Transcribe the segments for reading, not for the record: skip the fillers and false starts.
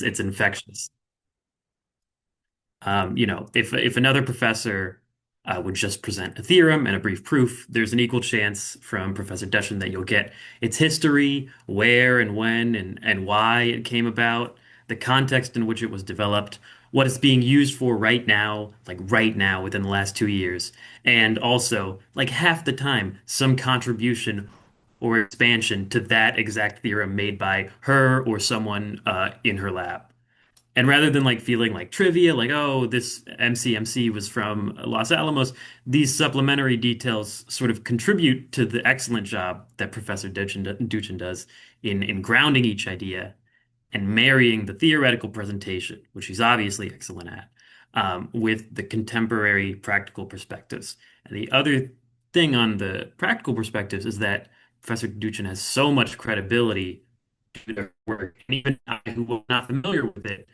it's infectious. If another professor would just present a theorem and a brief proof, there's an equal chance from Professor Duchin that you'll get its history, where and when and why it came about, the context in which it was developed, what it's being used for right now within the last 2 years, and also, like half the time, some contribution or expansion to that exact theorem made by her or someone in her lab. And rather than like feeling like trivia, like, oh, this MCMC was from Los Alamos, these supplementary details sort of contribute to the excellent job that Professor Duchin does in grounding each idea and marrying the theoretical presentation, which he's obviously excellent at, with the contemporary practical perspectives. And the other thing on the practical perspectives is that Professor Duchin has so much credibility to their work, and even I, who was not familiar with it,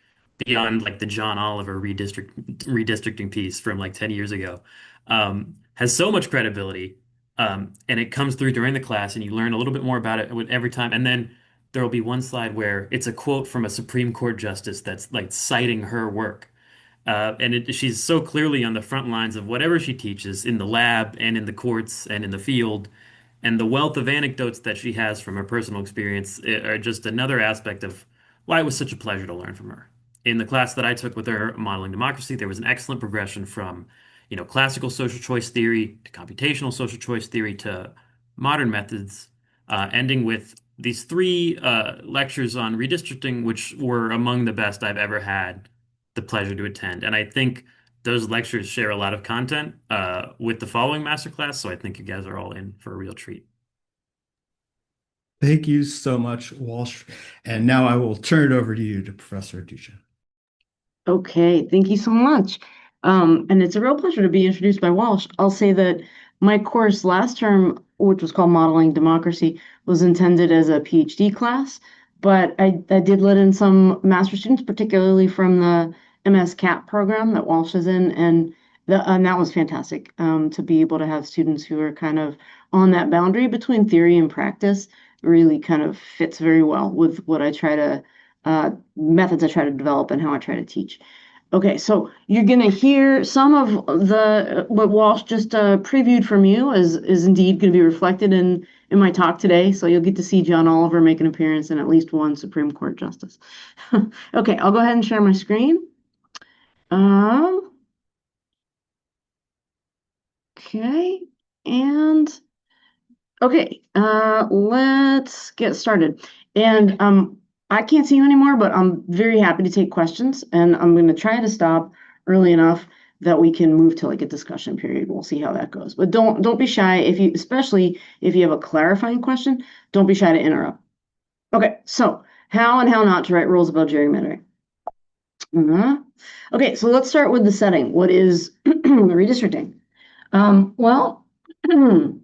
beyond like the John Oliver redistricting piece from like 10 years ago, has so much credibility. And it comes through during the class, and you learn a little bit more about it with every time. And then there will be one slide where it's a quote from a Supreme Court justice that's like citing her work. She's so clearly on the front lines of whatever she teaches in the lab and in the courts and in the field. And the wealth of anecdotes that she has from her personal experience are just another aspect of why it was such a pleasure to learn from her. In the class that I took with her, Modeling Democracy, there was an excellent progression from, classical social choice theory to computational social choice theory to modern methods, ending with these three lectures on redistricting, which were among the best I've ever had the pleasure to attend. And I think those lectures share a lot of content with the following masterclass, so I think you guys are all in for a real treat. Thank you so much, Walsh. And now I will turn it over to you, to Professor Duchin. Okay, thank you so much. And it's a real pleasure to be introduced by Walsh. I'll say that my course last term, which was called Modeling Democracy, was intended as a PhD class, but I did let in some master students, particularly from the MS CAP program that Walsh is in, and that was fantastic to be able to have students who are kind of on that boundary between theory and practice. Really kind of fits very well with what I try to methods I try to develop and how I try to teach. Okay, so you're going to hear some of the what Walsh just previewed from you is indeed going to be reflected in my talk today. So you'll get to see John Oliver make an appearance and at least one Supreme Court justice. Okay, I'll go ahead and share my screen. Um, okay, and okay, let's get started. And I can't see you anymore, but I'm very happy to take questions, and I'm going to try to stop early enough that we can move to like a discussion period. We'll see how that goes. But don't be shy if you, especially if you have a clarifying question, don't be shy to interrupt. Okay, so how and how not to write rules about gerrymandering. Okay, so let's start with the setting. What is redistricting? Well, in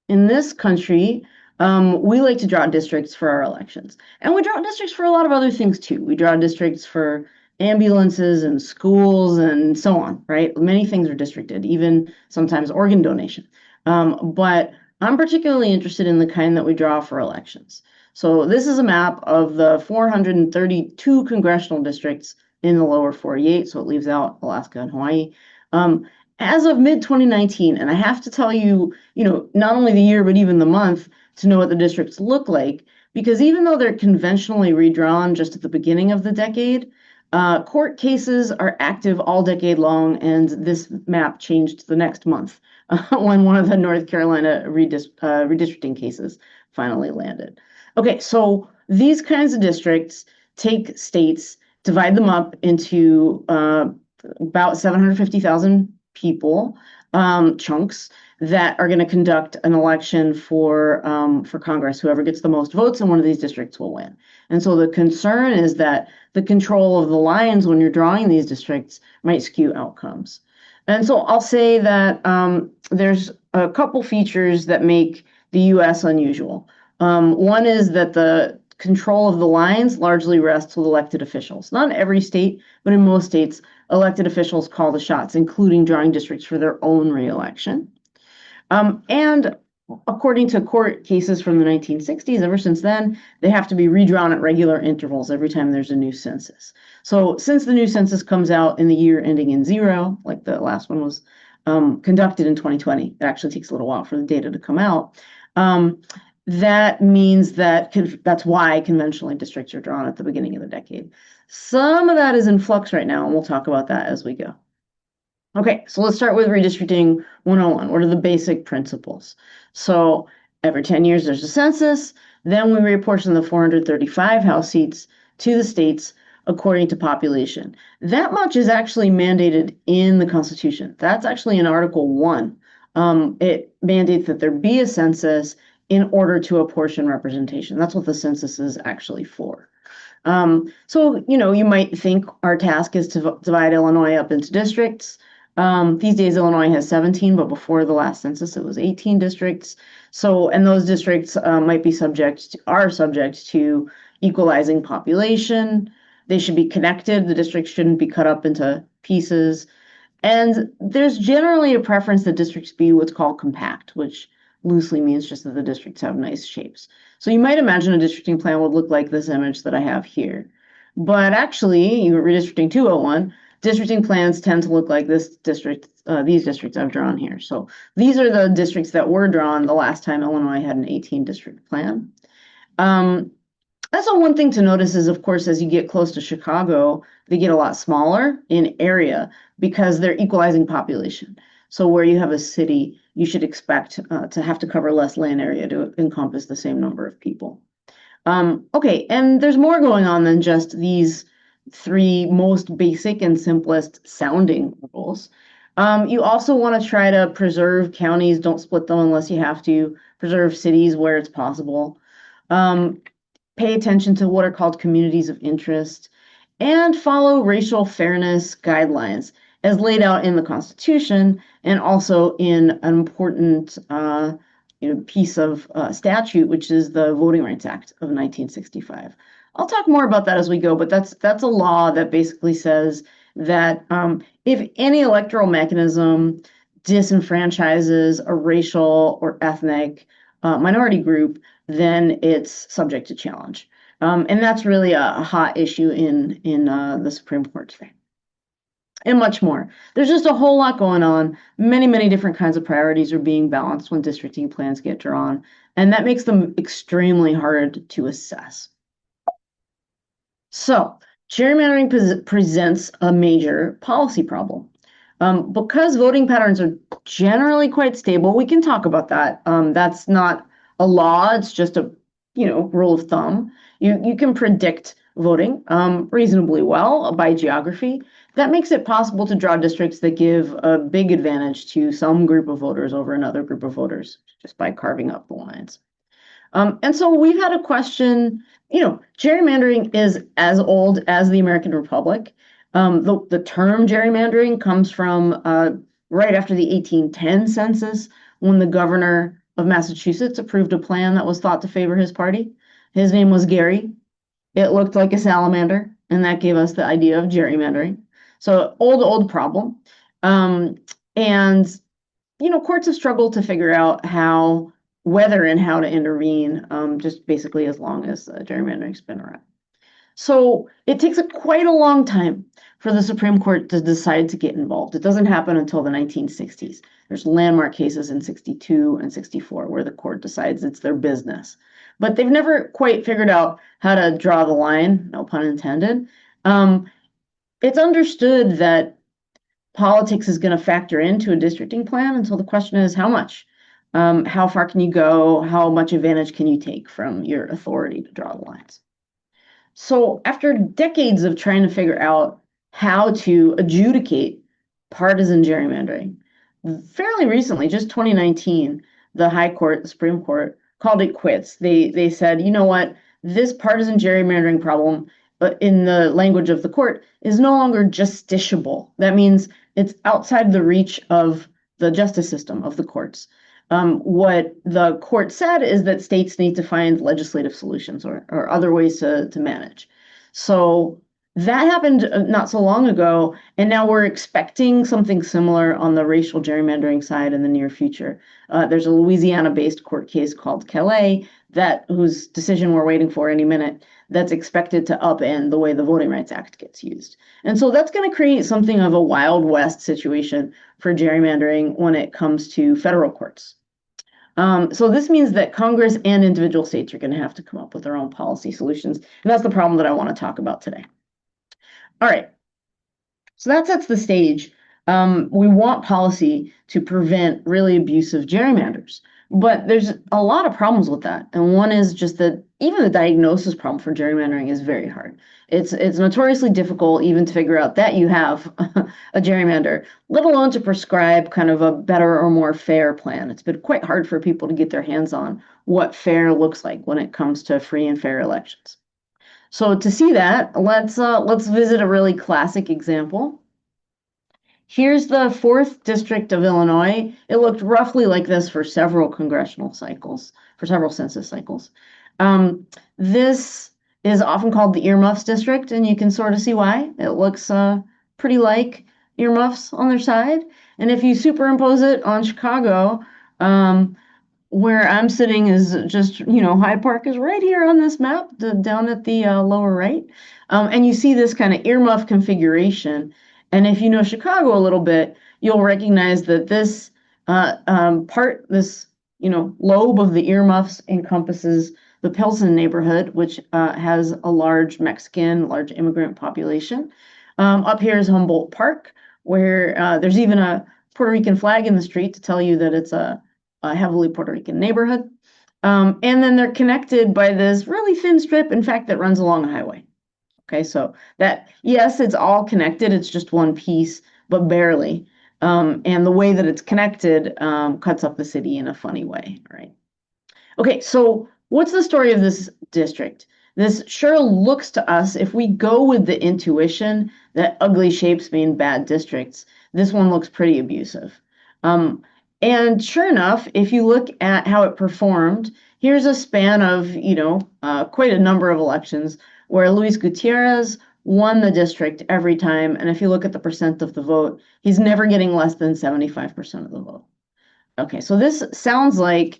this country, we like to draw districts for our elections. And we draw districts for a lot of other things too. We draw districts for ambulances and schools and so on, right? Many things are districted, even sometimes organ donation. But I'm particularly interested in the kind that we draw for elections. So this is a map of the 432 congressional districts in the lower 48, so it leaves out Alaska and Hawaii. As of mid 2019, and I have to tell you, not only the year, but even the month to know what the districts look like, because even though they're conventionally redrawn just at the beginning of the decade, court cases are active all decade long, and this map changed the next month when one of the North Carolina redistricting cases finally landed. Okay, so these kinds of districts take states, divide them up into about 750,000 people, chunks that are going to conduct an election for Congress. Whoever gets the most votes in one of these districts will win. And so the concern is that the control of the lines when you're drawing these districts might skew outcomes. And so I'll say that there's a couple features that make the U.S. unusual. One is that the control of the lines largely rests with elected officials. Not in every state, but in most states, elected officials call the shots, including drawing districts for their own reelection. And according to court cases from the 1960s, ever since then, they have to be redrawn at regular intervals every time there's a new census. So since the new census comes out in the year ending in 0, like the last one was conducted in 2020, it actually takes a little while for the data to come out. That means that that's why conventionally districts are drawn at the beginning of the decade. Some of that is in flux right now, and we'll talk about that as we go. Okay, so let's start with redistricting 101. What are the basic principles? So every 10 years, there's a census. Then we reapportion the 435 House seats to the states according to population. That much is actually mandated in the Constitution. That's actually in Article 1. It mandates that there be a census in order to apportion representation. That's what the census is actually for. So, you might think our task is to divide Illinois up into districts. These days, Illinois has 17, but before the last census, it was 18 districts. So, and those districts are subject to equalizing population. They should be connected. The districts shouldn't be cut up into pieces. And there's generally a preference that districts be what's called compact, which loosely means just that the districts have nice shapes. So you might imagine a districting plan would look like this image that I have here. But actually, you redistricting 201, districting plans tend to look like this district, these districts I've drawn here. So these are the districts that were drawn the last time Illinois had an 18 district plan. Also, one thing to notice is, of course, as you get close to Chicago, they get a lot smaller in area because they're equalizing population. So where you have a city, you should expect to have to cover less land area to encompass the same number of people. Okay, and there's more going on than just these 3 most basic and simplest sounding rules. You also want to try to preserve counties, don't split them unless you have to, preserve cities where it's possible. Pay attention to what are called communities of interest, and follow racial fairness guidelines as laid out in the Constitution and also in an important piece of statute, which is the Voting Rights Act of 1965. I'll talk more about that as we go, but that's a law that basically says that if any electoral mechanism disenfranchises a racial or ethnic minority group, then it's subject to challenge. And that's really a hot issue in the Supreme Court today. And much more. There's just a whole lot going on. Many, many different kinds of priorities are being balanced when districting plans get drawn, and that makes them extremely hard to assess. So, gerrymandering presents a major policy problem. Because voting patterns are generally quite stable, we can talk about that. That's not a law, it's just a rule of thumb. You can predict voting reasonably well by geography. That makes it possible to draw districts that give a big advantage to some group of voters over another group of voters just by carving up the lines. And so we've had a question, gerrymandering is as old as the American Republic. The term gerrymandering comes from right after the 1810 census, when the governor of Massachusetts approved a plan that was thought to favor his party. His name was Gerry. It looked like a salamander, and that gave us the idea of gerrymandering. So old problem. And, courts have struggled to figure out whether and how to intervene, just basically as long as gerrymandering's been around. So it takes quite a long time for the Supreme Court to decide to get involved. It doesn't happen until the 1960s. There's landmark cases in 62 and 64 where the court decides it's their business. But they've never quite figured out how to draw the line, no pun intended. It's understood that politics is going to factor into a districting plan, and so the question is how much? How far can you go? How much advantage can you take from your authority to draw the lines? So after decades of trying to figure out how to adjudicate partisan gerrymandering, fairly recently, just 2019, the Supreme Court, called it quits. They said, you know what, this partisan gerrymandering problem, but in the language of the court, is no longer justiciable. That means it's outside the reach of the justice system of the courts. What the court said is that states need to find legislative solutions or other ways to manage. So That happened not so long ago, and now we're expecting something similar on the racial gerrymandering side in the near future. There's a Louisiana-based court case called Calais whose decision we're waiting for any minute that's expected to upend the way the Voting Rights Act gets used. And so that's going to create something of a Wild West situation for gerrymandering when it comes to federal courts. So this means that Congress and individual states are going to have to come up with their own policy solutions, and that's the problem that I want to talk about today. All right, so that sets the stage. We want policy to prevent really abusive gerrymanders, but there's a lot of problems with that. And one is just that even the diagnosis problem for gerrymandering is very hard. It's notoriously difficult even to figure out that you have a gerrymander, let alone to prescribe kind of a better or more fair plan. It's been quite hard for people to get their hands on what fair looks like when it comes to free and fair elections. So to see that, let's visit a really classic example. Here's the 4th District of Illinois. It looked roughly like this for several congressional cycles, for several census cycles. This is often called the earmuffs district, and you can sort of see why. It looks pretty like earmuffs on their side. And if you superimpose it on Chicago, where I'm sitting is just, Hyde Park is right here on this map, down at the lower right. And you see this kind of earmuff configuration. And if you know Chicago a little bit, you'll recognize that this this, lobe of the earmuffs encompasses the Pilsen neighborhood, which has a large large immigrant population. Up here is Humboldt Park, where there's even a Puerto Rican flag in the street to tell you that it's a heavily Puerto Rican neighborhood. And then they're connected by this really thin strip, in fact, that runs along a highway. Okay, so that, yes, it's all connected. It's just one piece, but barely. And the way that it's connected cuts up the city in a funny way, right? Okay, so what's the story of this district? This sure looks to us, if we go with the intuition that ugly shapes mean bad districts, this one looks pretty abusive. And sure enough, if you look at how it performed, here's a span of, quite a number of elections where Luis Gutierrez won the district every time. And if you look at the percent of the vote, he's never getting less than 75% of the vote. Okay, so this sounds like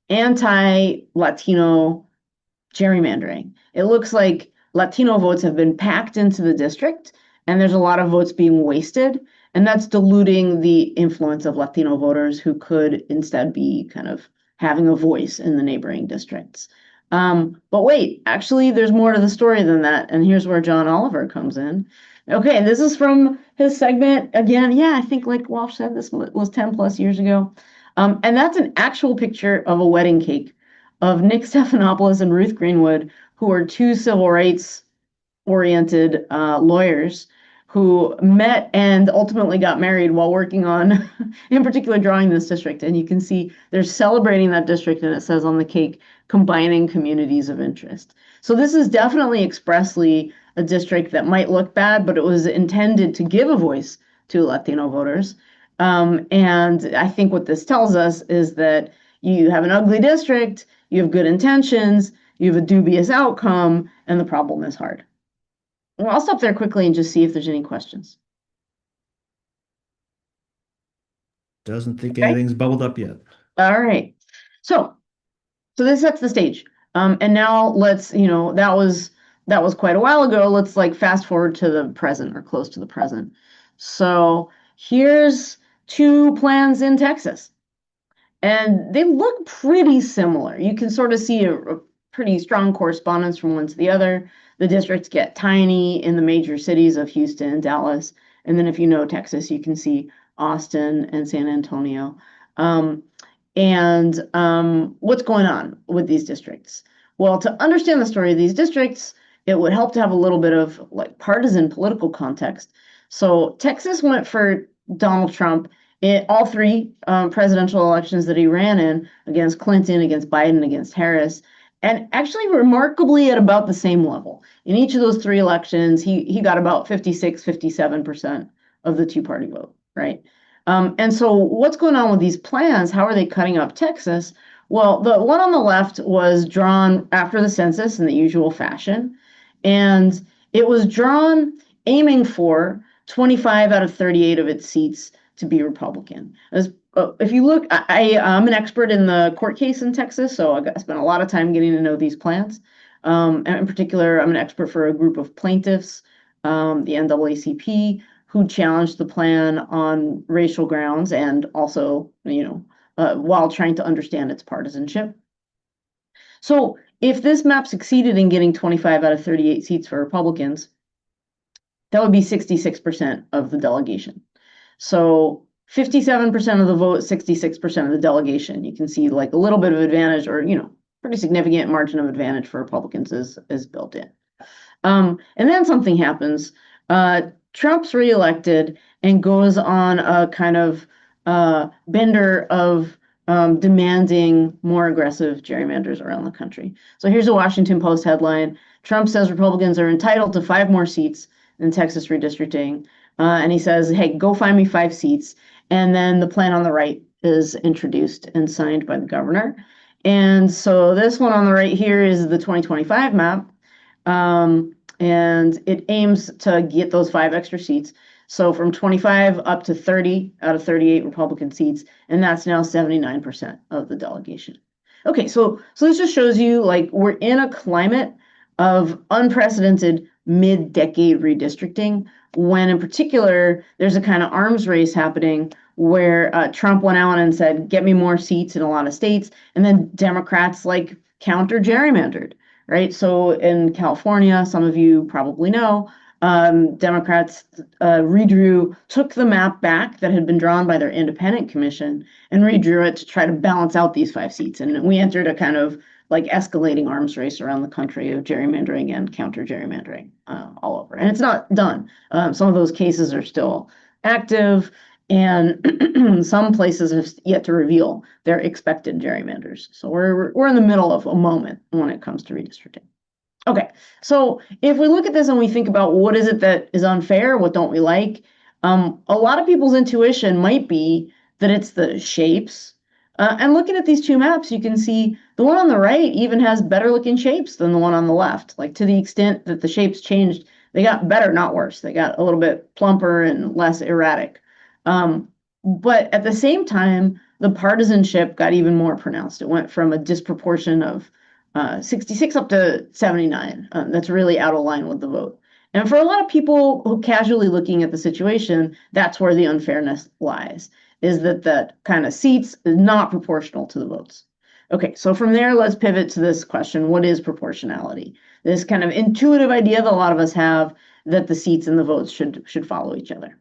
anti-Latino gerrymandering. It looks like Latino votes have been packed into the district, and there's a lot of votes being wasted. And that's diluting the influence of Latino voters who could instead be kind of having a voice in the neighboring districts. But wait, actually, there's more to the story than that. And here's where John Oliver comes in. Okay, this is from his segment. Again, yeah, I think like Walsh said, this was 10 plus years ago. And that's an actual picture of a wedding cake of Nick Stephanopoulos and Ruth Greenwood, who are two civil rights oriented lawyers who met and ultimately got married while working on, in particular, drawing this district. And you can see they're celebrating that district, and it says on the cake, combining communities of interest. So this is definitely expressly a district that might look bad, but it was intended to give a voice to Latino voters. And I think what this tells us is that you have an ugly district, you have good intentions, you have a dubious outcome, and the problem is hard. Well, I'll stop there quickly and just see if there's any questions. Doesn't think anything's bubbled up yet. All right. So this sets the stage. And now let's, that was quite a while ago. Let's like fast forward to the present or close to the present. So here's two plans in Texas. And they look pretty similar. You can sort of see a pretty strong correspondence from one to the other. The districts get tiny in the major cities of Houston and Dallas. And then if you know Texas, you can see Austin and San Antonio. What's going on with these districts? Well, to understand the story of these districts, it would help to have a little bit of like partisan political context. So Texas went for Donald Trump in all three presidential elections that he ran in, against Clinton, against Biden, against Harris, and actually remarkably at about the same level. In each of those three elections, he got about 56, 57% of the two-party vote, right? And so what's going on with these plans? How are they cutting up Texas? Well, the one on the left was drawn after the census in the usual fashion. And It was drawn aiming for 25 out of 38 of its seats to be Republican. If you look, I'm an expert in the court case in Texas, so I spent a lot of time getting to know these plans. And in particular, I'm an expert for a group of plaintiffs, the NAACP, who challenged the plan on racial grounds and also, while trying to understand its partisanship. So if this map succeeded in getting 25 out of 38 seats for Republicans, that would be 66% of the delegation. So 57% of the vote, 66% of the delegation. You can see like a little bit of advantage, or pretty significant margin of advantage for Republicans is built in. And then something happens. Trump's reelected and goes on a kind of bender of demanding more aggressive gerrymanders around the country. So here's a Washington Post headline. Trump says Republicans are entitled to 5 more seats in Texas redistricting. And he says, hey, go find me 5 seats. And then the plan on the right is introduced and signed by the governor. And so this one on the right here is the 2025 map. And it aims to get those 5 extra seats. So from 25 up to 30 out of 38 Republican seats, and that's now 79% of the delegation. Okay, so this just shows you like we're in a climate of unprecedented mid-decade redistricting, when in particular there's a kind of arms race happening where Trump went out and said, get me more seats in a lot of states, and then Democrats like counter gerrymandered, right? So in California, some of you probably know, Democrats took the map back that had been drawn by their independent commission and redrew it to try to balance out these 5 seats. And we entered a kind of like escalating arms race around the country of gerrymandering and counter gerrymandering all over. And it's not done. Some of those cases are still active, and some places have yet to reveal their expected gerrymanders. So we're in the middle of a moment when it comes to redistricting. Okay, so if we look at this and we think about what is it that is unfair, what don't we like, a lot of people's intuition might be that it's the shapes. And looking at these 2 maps, you can see the one on the right even has better looking shapes than the one on the left. Like to the extent that the shapes changed, they got better, not worse. They got a little bit plumper and less erratic. But at the same time, the partisanship got even more pronounced. It went from a disproportion of 66 up to 79. That's really out of line with the vote. And for a lot of people who casually looking at the situation, that's where the unfairness lies, is that kind of seats is not proportional to the votes. Okay, so from there, let's pivot to this question. What is proportionality? This kind of intuitive idea that a lot of us have that the seats and the votes should follow each other.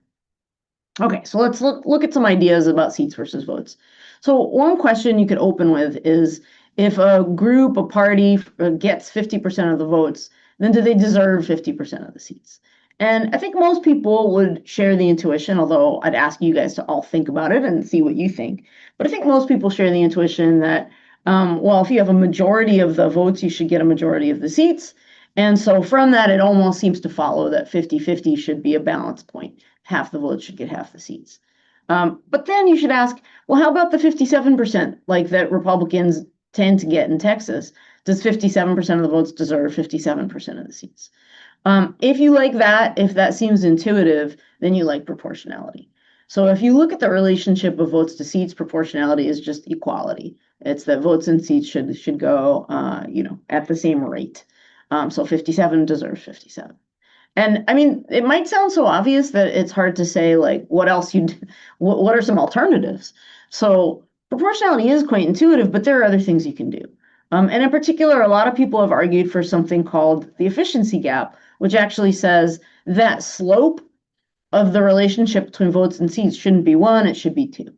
Okay, so let's look at some ideas about seats versus votes. So one question you could open with is, if a group, a party gets 50% of the votes, then do they deserve 50% of the seats? And I think most people would share the intuition, although I'd ask you guys to all think about it and see what you think. But I think most people share the intuition that, well, if you have a majority of the votes, you should get a majority of the seats. And so from that, it almost seems to follow that 50-50 should be a balance point. Half the votes should get half the seats. But then you should ask, well, how about the 57%, like that Republicans tend to get in Texas? Does 57% of the votes deserve 57% of the seats? If you like that, if that seems intuitive, then you like proportionality. So if you look at the relationship of votes to seats, proportionality is just equality. It's that votes and seats should go, at the same rate. So 57 deserves 57. And I mean, it might sound so obvious that it's hard to say, like, what else what are some alternatives? So proportionality is quite intuitive, but there are other things you can do. And in particular, a lot of people have argued for something called the efficiency gap, which actually says that slope of the relationship between votes and seats shouldn't be 1, it should be 2.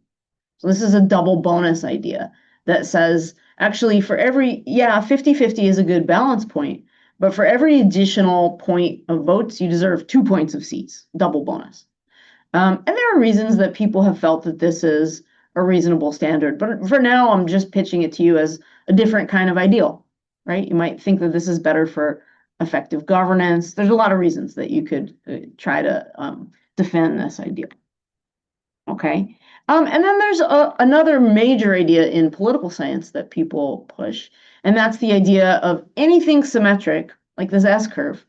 So this is a double bonus idea that says, actually, for every, 50-50 is a good balance point, but for every additional point of votes, you deserve 2 points of seats, double bonus. And there are reasons that people have felt that this is a reasonable standard. But for now, I'm just pitching it to you as a different kind of ideal, right? You might think that this is better for effective governance. There's a lot of reasons that you could try to defend this ideal. Okay. And then there's another major idea in political science that people push, and that's the idea of anything symmetric, like this S-curve,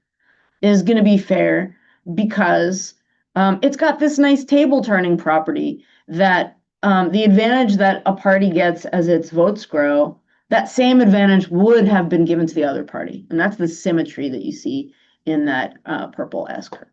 is going to be fair because it's got this nice table turning property that the advantage that a party gets as its votes grow, that same advantage would have been given to the other party. And that's the symmetry that you see in that purple S curve.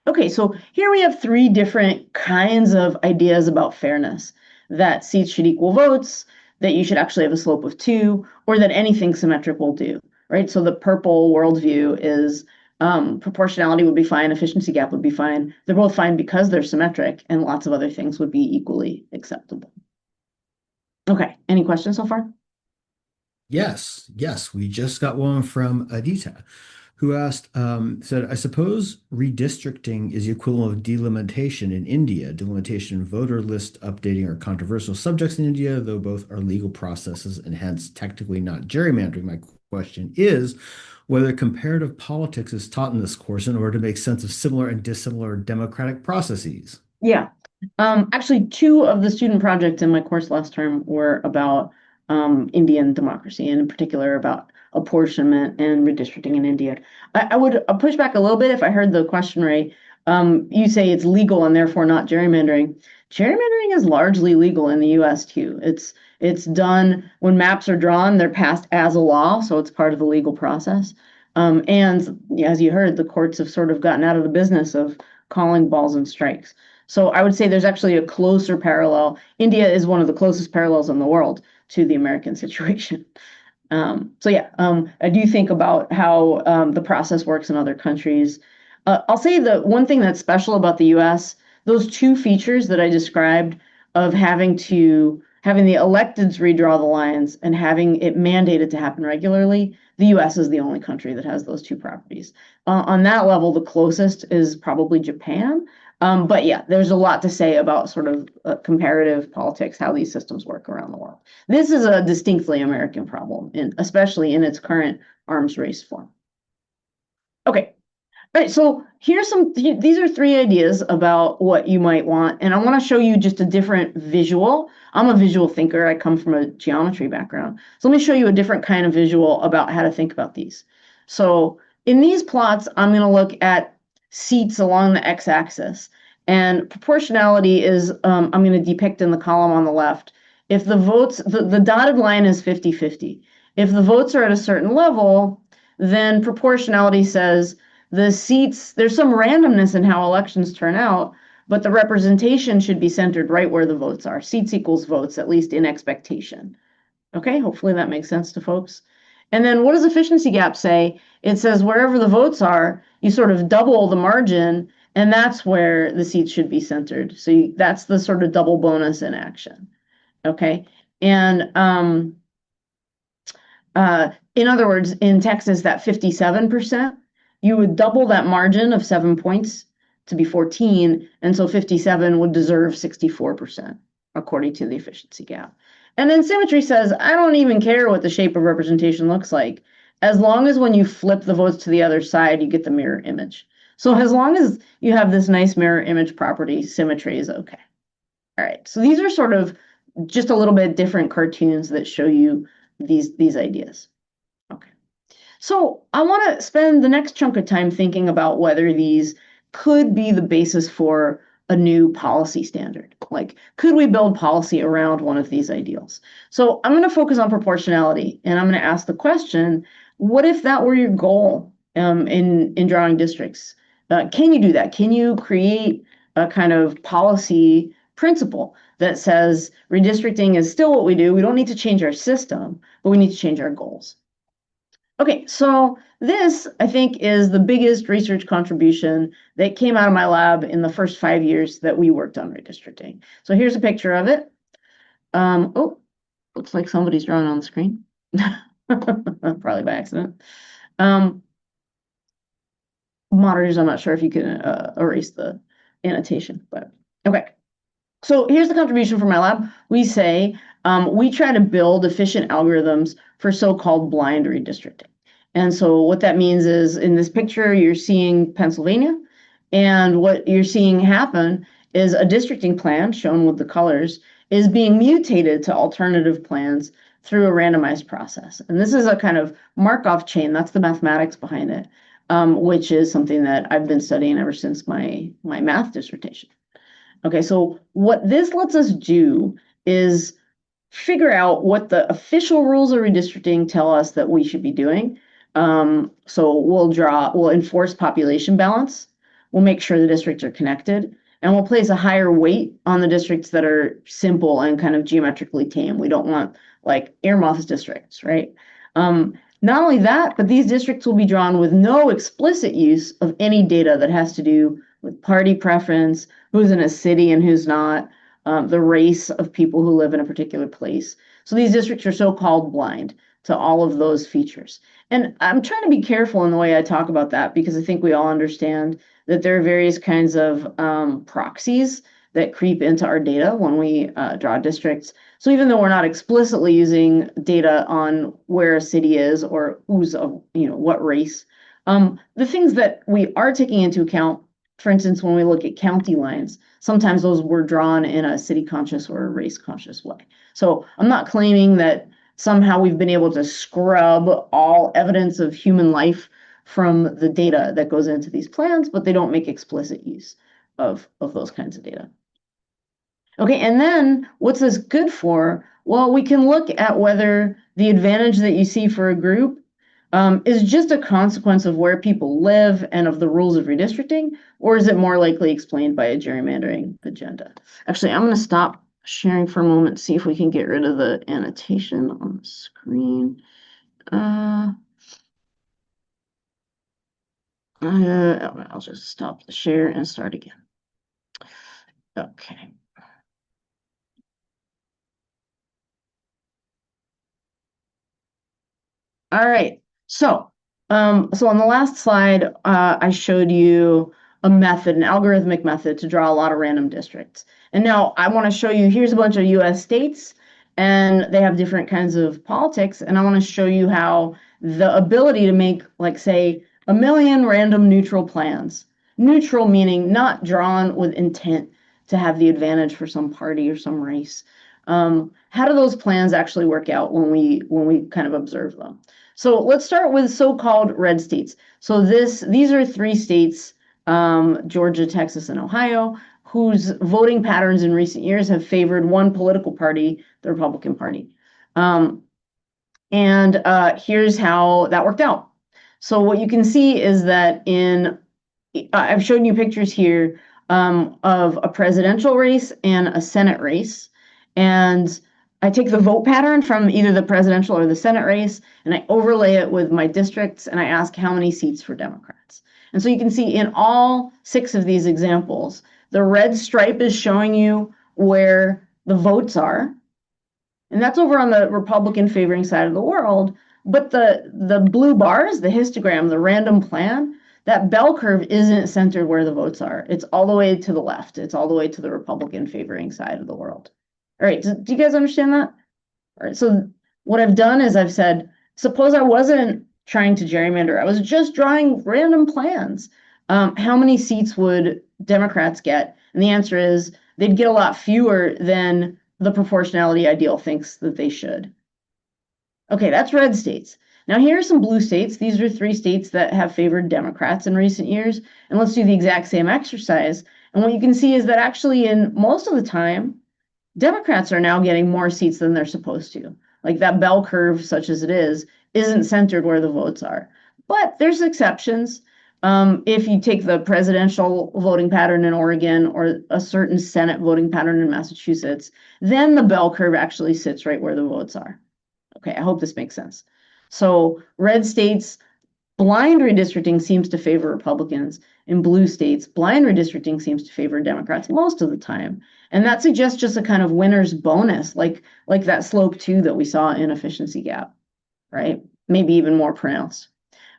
Okay, so here we have three different kinds of ideas about fairness, that seats should equal votes, that you should actually have a slope of 2, or that anything symmetric will do, right? So the purple worldview is proportionality would be fine, efficiency gap would be fine. They're both fine because they're symmetric, and lots of other things would be equally acceptable. Okay, any questions so far? Yes, yes. We just got one from Adita, who asked, said, I suppose redistricting is the equivalent of delimitation in India. Delimitation and voter list updating are controversial subjects in India, though both are legal processes and hence technically not gerrymandering. My question is whether comparative politics is taught in this course in order to make sense of similar and dissimilar democratic processes. Yeah. Actually, two of the student projects in my course last term were about Indian democracy, and in particular about apportionment and redistricting in India. I would push back a little bit if I heard the question right. You say it's legal and therefore not gerrymandering. Gerrymandering is largely legal in the US too. It's done when maps are drawn, they're passed as a law, so it's part of the legal process. And as you heard, the courts have sort of gotten out of the business of calling balls and strikes. So I would say there's actually a closer parallel. India is one of the closest parallels in the world to the American situation. So yeah, I do think about how the process works in other countries. I'll say the one thing that's special about the US, those two features that I described of having the electeds redraw the lines and having it mandated to happen regularly, the US is the only country that has those two properties. On that level, the closest is probably Japan. But yeah, there's a lot to say about sort of comparative politics, how these systems work around the world. This is a distinctly American problem, especially in its current arms race form. Okay, all right, so these are three ideas about what you might want, and I want to show you just a different visual. I'm a visual thinker. I come from a geometry background. So let me show you a different kind of visual about how to think about these. So in these plots, I'm going to look at seats along the x-axis, and proportionality is, I'm going to depict in the column on the left. If the votes, the dotted line is 50-50. If the votes are at a certain level, then proportionality says the seats, there's some randomness in how elections turn out, but the representation should be centered right where the votes are. Seats equals votes, at least in expectation. Okay, hopefully that makes sense to folks. And then what does efficiency gap say? It says wherever the votes are, you sort of double the margin, and that's where the seats should be centered. So that's the sort of double bonus in action. Okay, and in other words, in Texas, that 57%, you would double that margin of 7 points to be 14, and so 57 would deserve 64%, according to the efficiency gap. And then symmetry says, I don't even care what the shape of representation looks like, as long as when you flip the votes to the other side, you get the mirror image. So as long as you have this nice mirror image property, symmetry is okay. All right, so these are sort of just a little bit different cartoons that show you these ideas. Okay, so I want to spend the next chunk of time thinking about whether these could be the basis for a new policy standard. Like, could we build policy around one of these ideals? So I'm going to focus on proportionality, and I'm going to ask the question, what if that were your goal in drawing districts? Can you do that? Can you create a kind of policy principle that says redistricting is still what we do? We don't need to change our system, but we need to change our goals. Okay, so this, I think, is the biggest research contribution that came out of my lab in the first 5 years that we worked on redistricting. So here's a picture of it. Oh, looks like somebody's drawing on the screen. Probably by accident. Monitors, I'm not sure if you can erase the annotation, but okay. So here's the contribution from my lab. We say we try to build efficient algorithms for so-called blind redistricting. And so what that means is in this picture, you're seeing Pennsylvania. And what you're seeing happen is a districting plan, shown with the colors, is being mutated to alternative plans through a randomized process. And this is a kind of Markov chain. That's the mathematics behind it. which is something that I've been studying ever since my math dissertation. Okay, so what this lets us do is figure out what the official rules of redistricting tell us that we should be doing. So we'll enforce population balance. We'll make sure the districts are connected, and we'll place a higher weight on the districts that are simple and kind of geometrically tame. We don't want like earmuffs districts, right? Not only that, but these districts will be drawn with no explicit use of any data that has to do with party preference, who's in a city and who's not, the race of people who live in a particular place. So these districts are so-called blind to all of those features. And I'm trying to be careful in the way I talk about that because I think we all understand that there are various kinds of proxies that creep into our data when we draw districts. So even though we're not explicitly using data on where a city is or who's of, what race, the things that we are taking into account, for instance, when we look at county lines, sometimes those were drawn in a city conscious or a race conscious way. So I'm not claiming that somehow we've been able to scrub all evidence of human life from the data that goes into these plans, but they don't make explicit use of those kinds of data. Okay, and then what's this good for? Well, we can look at whether the advantage that you see for a group is just a consequence of where people live and of the rules of redistricting, or is it more likely explained by a gerrymandering agenda? Actually, I'm going to stop sharing for a moment, see if we can get rid of the annotation on the screen. I'll just stop the share and start again. Okay. All right. So on the last slide, I showed you a method, an algorithmic method to draw a lot of random districts. And now I want to show you, here's a bunch of US states, and they have different kinds of politics. And I want to show you how the ability to make, like, say, 1,000,000 random neutral plans, neutral meaning not drawn with intent to have the advantage for some party or some race. How do those plans actually work out when we kind of observe them? So let's start with so-called red states. So these are 3 states, Georgia, Texas, and Ohio, whose voting patterns in recent years have favored one political party, the Republican Party. Here's how that worked out. So what you can see is that I've shown you pictures here of a presidential race and a Senate race. And I take the vote pattern from either the presidential or the Senate race, and I overlay it with my districts, and I ask how many seats for Democrats. And so you can see in all 6 of these examples, the red stripe is showing you where the votes are, and that's over on the Republican favoring side of the world. But the blue bars, the histogram, the random plan, that bell curve isn't centered where the votes are. It's all the way to the left. It's all the way to the Republican favoring side of the world. All right, do you guys understand that? All right, so what I've done is I've said, suppose I wasn't trying to gerrymander. I was just drawing random plans. How many seats would Democrats get? And the answer is they'd get a lot fewer than the proportionality ideal thinks that they should. Okay, that's red states. Now here are some blue states. These are 3 states that have favored Democrats in recent years. And let's do the exact same exercise. And what you can see is that actually in most of the time, Democrats are now getting more seats than they're supposed to. Like that bell curve, such as it is, isn't centered where the votes are. But there's exceptions. If you take the presidential voting pattern in Oregon or a certain Senate voting pattern in Massachusetts, then the bell curve actually sits right where the votes are. Okay, I hope this makes sense. So red states, blind redistricting seems to favor Republicans. In blue states, blind redistricting seems to favor Democrats most of the time. And that suggests just a kind of winner's bonus, like that slope 2 that we saw in efficiency gap, right? Maybe even more pronounced.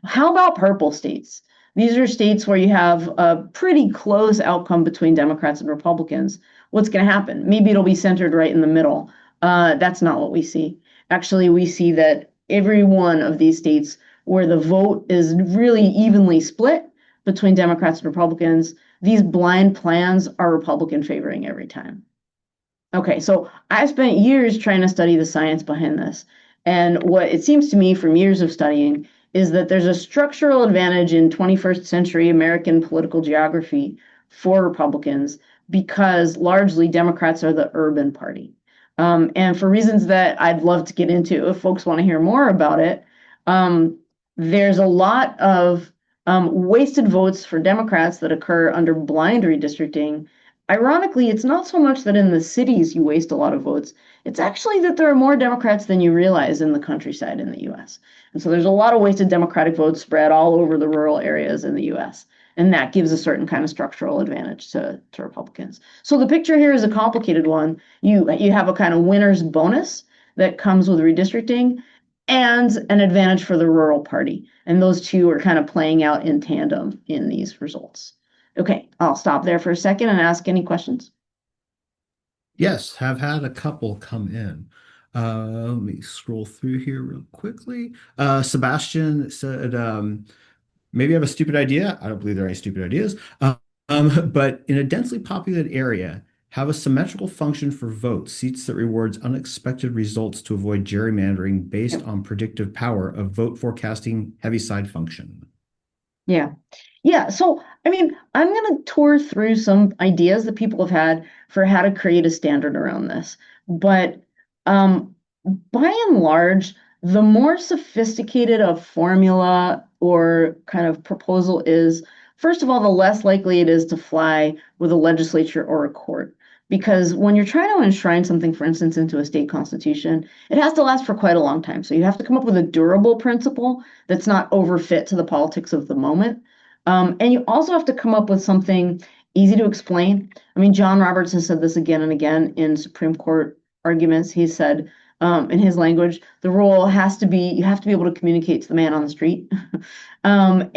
How about purple states? These are states where you have a pretty close outcome between Democrats and Republicans. What's going to happen? Maybe it'll be centered right in the middle. That's not what we see. Actually, we see that every one of these states where the vote is really evenly split between Democrats and Republicans, these blind plans are Republican favoring every time. Okay, so I spent years trying to study the science behind this. And what it seems to me from years of studying is that there's a structural advantage in 21st century American political geography for Republicans because largely Democrats are the urban party. And for reasons that I'd love to get into if folks want to hear more about it, there's a lot of wasted votes for Democrats that occur under blind redistricting. Ironically, it's not so much that in the cities you waste a lot of votes. It's actually that there are more Democrats than you realize in the countryside in the US. And so there's a lot of wasted Democratic votes spread all over the rural areas in the US. And that gives a certain kind of structural advantage to Republicans. So the picture here is a complicated one. You have a kind of winner's bonus that comes with redistricting and an advantage for the rural party. And those two are kind of playing out in tandem in these results. Okay, I'll stop there for a second and ask any questions. Yes, have had a couple come in. Let me scroll through here real quickly. Sebastian said, maybe I have a stupid idea. I don't believe there are any stupid ideas. But in a densely populated area, have a symmetrical function for votes, seats that rewards unexpected results to avoid gerrymandering based on predictive power of vote forecasting heaviside function. Yeah. Yeah. So, I mean, I'm going to tour through some ideas that people have had for how to create a standard around this. But by and large, the more sophisticated a formula or kind of proposal is, first of all, the less likely it is to fly with a legislature or a court. Because when you're trying to enshrine something, for instance, into a state constitution, it has to last for quite a long time. So you have to come up with a durable principle that's not overfit to the politics of the moment. And you also have to come up with something easy to explain. I mean, John Roberts has said this again and again in Supreme Court arguments. He said, in his language, the rule has to be, you have to be able to communicate to the man on the street. And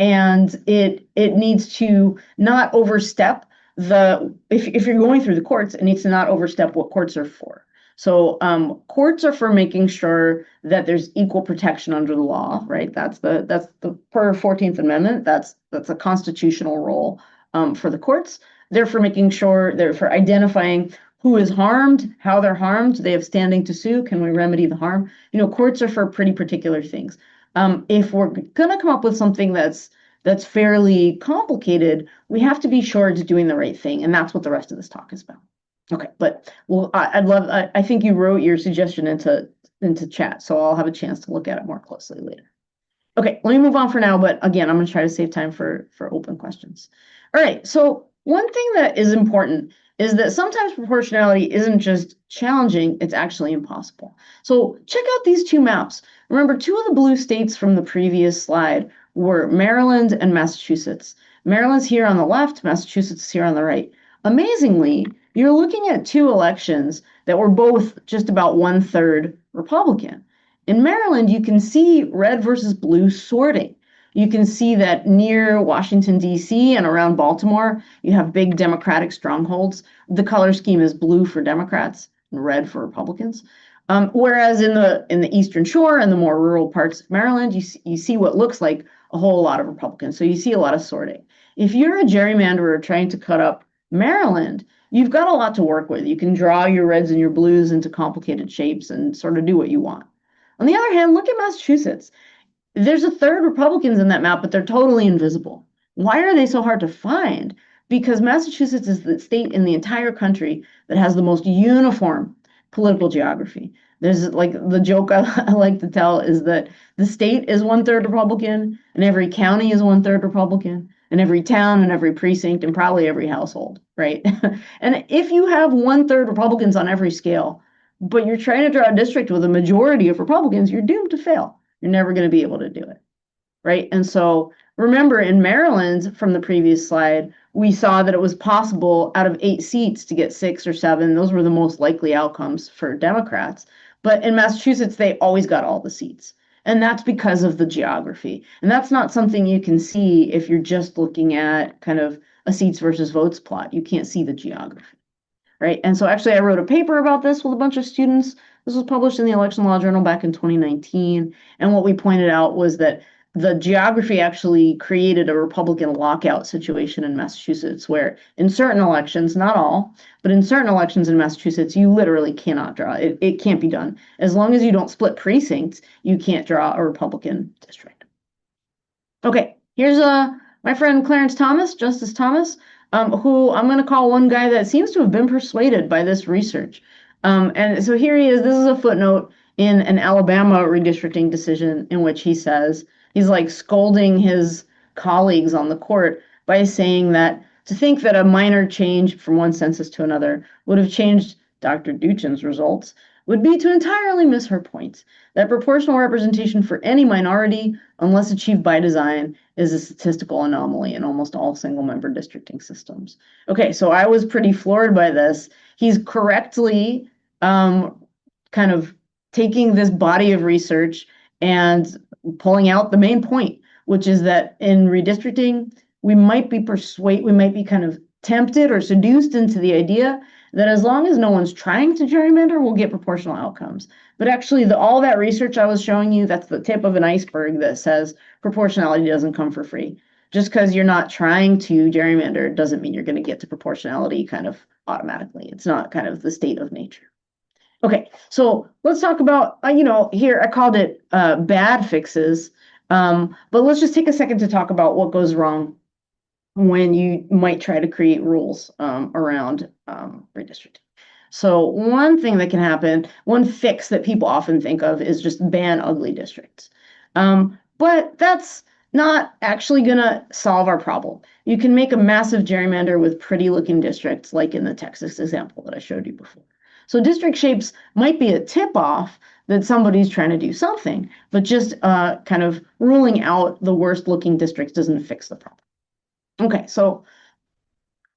it needs to not overstep if you're going through the courts, it needs to not overstep what courts are for. So courts are for making sure that there's equal protection under the law, right? That's the per 14th Amendment. That's a constitutional role for the courts. They're for making sure, they're for identifying who is harmed, how they're harmed. Do they have standing to sue? Can we remedy the harm? You know, courts are for pretty particular things. If we're going to come up with something that's fairly complicated, we have to be sure it's doing the right thing, and that's what the rest of this talk is about. Okay, but well, I think you wrote your suggestion into chat, so I'll have a chance to look at it more closely later. Okay, let me move on for now, but again, I'm going to try to save time for open questions. All right, so one thing that is important is that sometimes proportionality isn't just challenging, it's actually impossible. So check out these two maps. Remember, two of the blue states from the previous slide were Maryland and Massachusetts. Maryland's here on the left, Massachusetts is here on the right. Amazingly, you're looking at two elections that were both just about 1/3 Republican. In Maryland, you can see red versus blue sorting. You can see that near Washington, D.C. and around Baltimore, you have big Democratic strongholds. The color scheme is blue for Democrats and red for Republicans. Whereas in the Eastern Shore and the more rural parts of Maryland, you see what looks like a whole lot of Republicans. So you see a lot of sorting. If you're a gerrymanderer trying to cut up Maryland, you've got a lot to work with. You can draw your reds and your blues into complicated shapes and sort of do what you want. On the other hand, look at Massachusetts. There's a third Republicans in that map, but they're totally invisible. Why are they so hard to find? Because Massachusetts is the state in the entire country that has the most uniform political geography. There's like the joke I like to tell is that the state is 1/3 Republican, and every county is 1/3 Republican, and every town and every precinct and probably every household, right? And if you have 1/3 Republicans on every scale, but you're trying to draw a district with a majority of Republicans, you're doomed to fail. You're never going to be able to do it, right? And so remember in Maryland from the previous slide, we saw that it was possible out of 8 seats to get 6 or 7. Those were the most likely outcomes for Democrats. But in Massachusetts, they always got all the seats. And that's because of the geography. And that's not something you can see if you're just looking at kind of a seats versus votes plot. You can't see the geography, right? And so actually I wrote a paper about this with a bunch of students. This was published in the Election Law Journal back in 2019. And what we pointed out was that the geography actually created a Republican lockout situation in Massachusetts, where in certain elections, not all, but in certain elections in Massachusetts, you literally cannot draw. It can't be done. As long as you don't split precincts, you can't draw a Republican district. Okay, here's my friend Clarence Thomas, Justice Thomas, who I'm going to call one guy that seems to have been persuaded by this research. And so here he is. This is a footnote in an Alabama redistricting decision in which he says he's like scolding his colleagues on the court by saying that to think that a minor change from one census to another would have changed Dr. Duchin's results would be to entirely miss her point that proportional representation for any minority, unless achieved by design, is a statistical anomaly in almost all single-member districting systems. Okay, so I was pretty floored by this. He's correctly kind of taking this body of research and pulling out the main point, which is that in redistricting, we might be kind of tempted or seduced into the idea that as long as no one's trying to gerrymander, we'll get proportional outcomes. But actually, all that research I was showing you, that's the tip of an iceberg that says proportionality doesn't come for free. Just because you're not trying to gerrymander doesn't mean you're going to get to proportionality kind of automatically. It's not kind of the state of nature. Okay, so let's talk about, here I called it bad fixes, but let's just take a second to talk about what goes wrong when you might try to create rules around redistricting. So one thing that can happen, one fix that people often think of is just ban ugly districts. But that's not actually going to solve our problem. You can make a massive gerrymander with pretty looking districts, like in the Texas example that I showed you before. So district shapes might be a tip off that somebody's trying to do something, but just kind of ruling out the worst looking districts doesn't fix the problem. Okay, so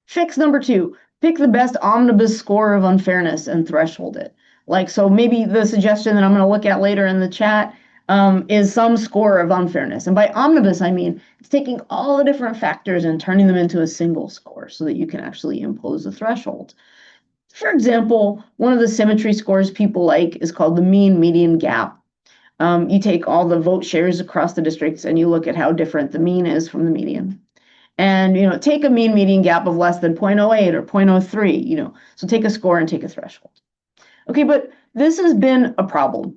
fix number 2, pick the best omnibus score of unfairness and threshold it. Like, so maybe the suggestion that I'm going to look at later in the chat is some score of unfairness. And by omnibus, I mean it's taking all the different factors and turning them into a single score so that you can actually impose a threshold. For example, one of the symmetry scores people like is called the mean median gap. You take all the vote shares across the districts and you look at how different the mean is from the median. And, take a mean median gap of less than 0.08 or 0.03, so take a score and take a threshold. Okay, but this has been a problem.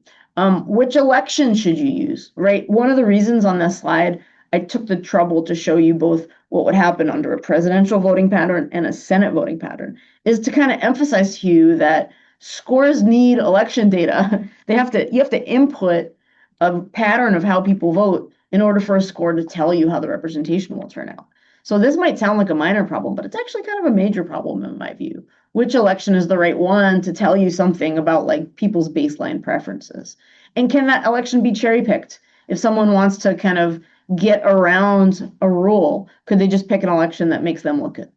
Which election should you use, right? One of the reasons on this slide, I took the trouble to show you both what would happen under a presidential voting pattern and a Senate voting pattern, is to kind of emphasize to you that scores need election data. You have to input a pattern of how people vote in order for a score to tell you how the representation will turn out. So this might sound like a minor problem, but it's actually kind of a major problem in my view. Which election is the right one to tell you something about like people's baseline preferences? And can that election be cherry picked? If someone wants to kind of get around a rule, could they just pick an election that makes them look good?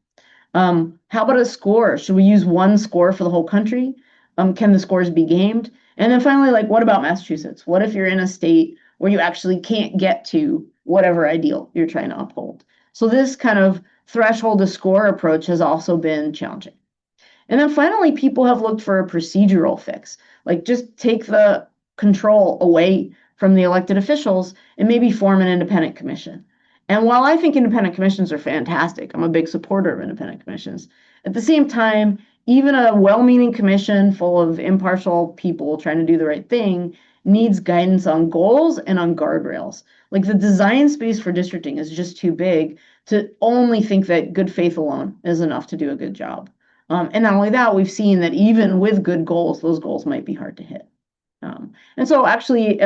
How about a score? Should we use one score for the whole country? Can the scores be gamed? And then finally, like, what about Massachusetts? What if you're in a state where you actually can't get to whatever ideal you're trying to uphold? So this kind of threshold to score approach has also been challenging. And then finally, people have looked for a procedural fix, like just take the control away from the elected officials and maybe form an independent commission. And while I think independent commissions are fantastic, I'm a big supporter of independent commissions. At the same time, even a well-meaning commission full of impartial people trying to do the right thing needs guidance on goals and on guardrails. Like the design space for districting is just too big to only think that good faith alone is enough to do a good job. And not only that, we've seen that even with good goals, those goals might be hard to hit. And so actually,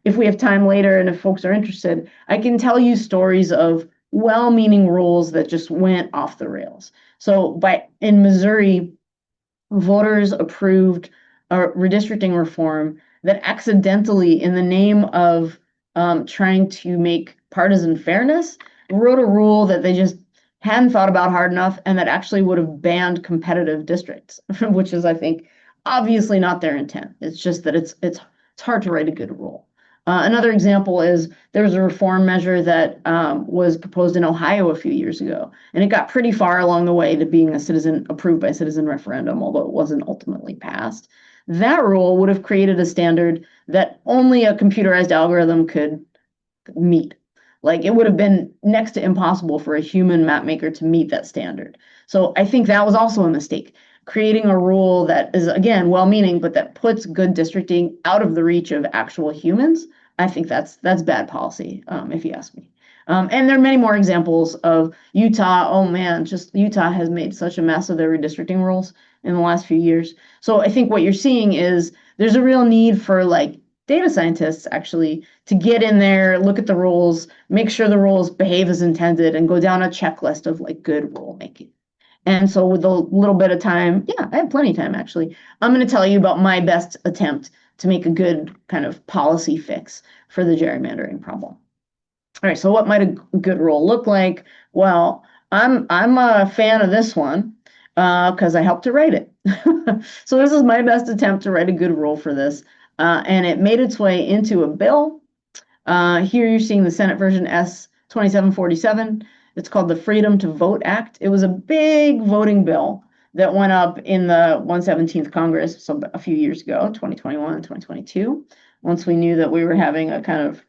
if we have time later and if folks are interested, I can tell you stories of well-meaning rules that just went off the rails. So in Missouri, voters approved a redistricting reform that accidentally, in the name of trying to make partisan fairness, wrote a rule that they just hadn't thought about hard enough and that actually would have banned competitive districts, which is, I think, obviously not their intent. It's just that it's hard to write a good rule. Another example is there was a reform measure that was proposed in Ohio a few years ago, and it got pretty far along the way to being approved by citizen referendum, although it wasn't ultimately passed. That rule would have created a standard that only a computerized algorithm could meet. Like it would have been next to impossible for a human map maker to meet that standard. So I think that was also a mistake. Creating a rule that is, again, well-meaning, but that puts good districting out of the reach of actual humans, I think that's bad policy, if you ask me. And there are many more examples of Utah. Oh man, just Utah has made such a mess of their redistricting rules in the last few years. So I think what you're seeing is there's a real need for like data scientists actually to get in there, look at the rules, make sure the rules behave as intended, and go down a checklist of like good rulemaking. And so with a little bit of time, yeah, I have plenty of time actually. I'm going to tell you about my best attempt to make a good kind of policy fix for the gerrymandering problem. All right, so what might a good rule look like? Well, I'm a fan of this one because I helped to write it. So this is my best attempt to write a good rule for this, and it made its way into a bill. Here you're seeing the Senate version S 2747. It's called the Freedom to Vote Act. It was a big voting bill that went up in the 117th Congress, so a few years ago, 2021 and 2022, once we knew that we were having a kind of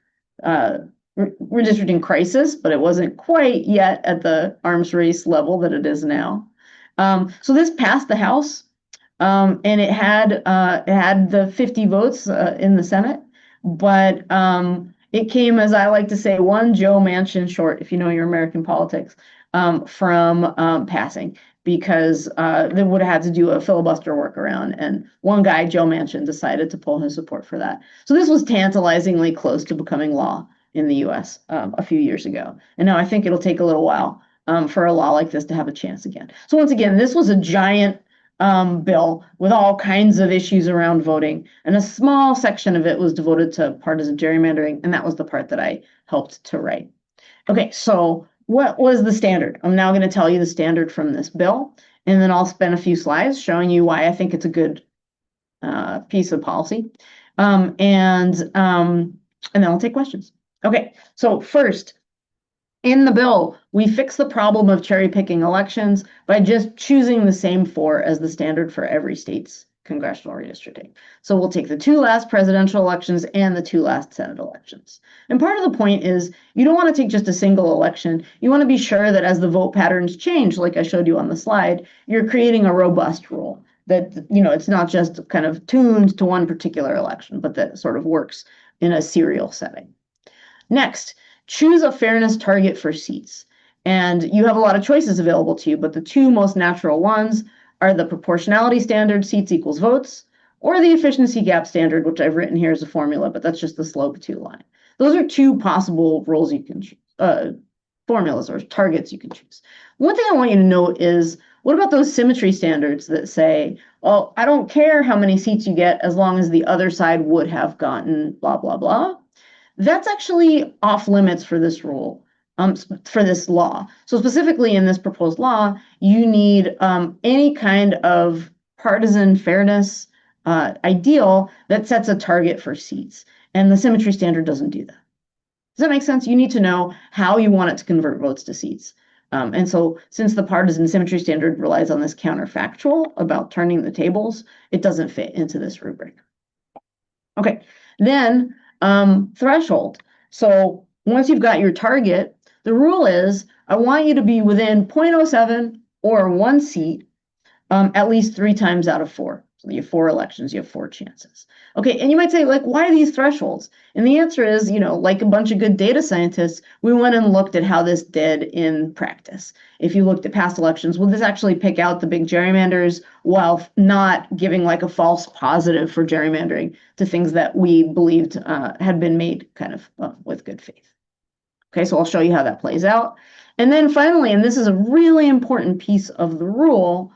redistricting crisis, but it wasn't quite yet at the arms race level that it is now. So this passed the House, and it had the 50 votes in the Senate, but it came, as I like to say, one Joe Manchin short, if you know your American politics, from passing, because they would have had to do a filibuster workaround, and one guy, Joe Manchin, decided to pull his support for that. So this was tantalizingly close to becoming law in the US a few years ago. And now I think it'll take a little while for a law like this to have a chance again. So once again, this was a giant bill with all kinds of issues around voting, and a small section of it was devoted to partisan gerrymandering, and that was the part that I helped to write. Okay, so what was the standard? I'm now going to tell you the standard from this bill, and then I'll spend a few slides showing you why I think it's a good piece of policy, and then I'll take questions. Okay, so first, in the bill, we fix the problem of cherry picking elections by just choosing the same four as the standard for every state's congressional redistricting. So we'll take the two last presidential elections and the two last Senate elections. And part of the point is you don't want to take just a single election. You want to be sure that as the vote patterns change, like I showed you on the slide, you're creating a robust rule that, you know, it's not just kind of tuned to one particular election, but that sort of works in a serial setting. Next, choose a fairness target for seats. And you have a lot of choices available to you, but the two most natural ones are the proportionality standard, seats equals votes, or the efficiency gap standard, which I've written here as a formula, but that's just the slope 2 line. Those are two possible rules you can choose, formulas or targets you can choose. One thing I want you to note is, what about those symmetry standards that say, oh, I don't care how many seats you get as long as the other side would have gotten blah, blah, blah. That's actually off limits for this rule, for this law. So specifically in this proposed law, you need any kind of partisan fairness ideal that sets a target for seats. And the symmetry standard doesn't do that. Does that make sense? You need to know how you want it to convert votes to seats. And so since the partisan symmetry standard relies on this counterfactual about turning the tables, it doesn't fit into this rubric. Okay, then threshold. So once you've got your target, the rule is I want you to be within 0.07 or 1 seat at least 3 times out of 4. So you have 4 elections, you have 4 chances. Okay, and you might say, like, why are these thresholds? And the answer is, you know, like a bunch of good data scientists, we went and looked at how this did in practice. If you looked at past elections, will this actually pick out the big gerrymanders while not giving like a false positive for gerrymandering to things that we believed had been made kind of with good faith? Okay, so I'll show you how that plays out. And then finally, and this is a really important piece of the rule,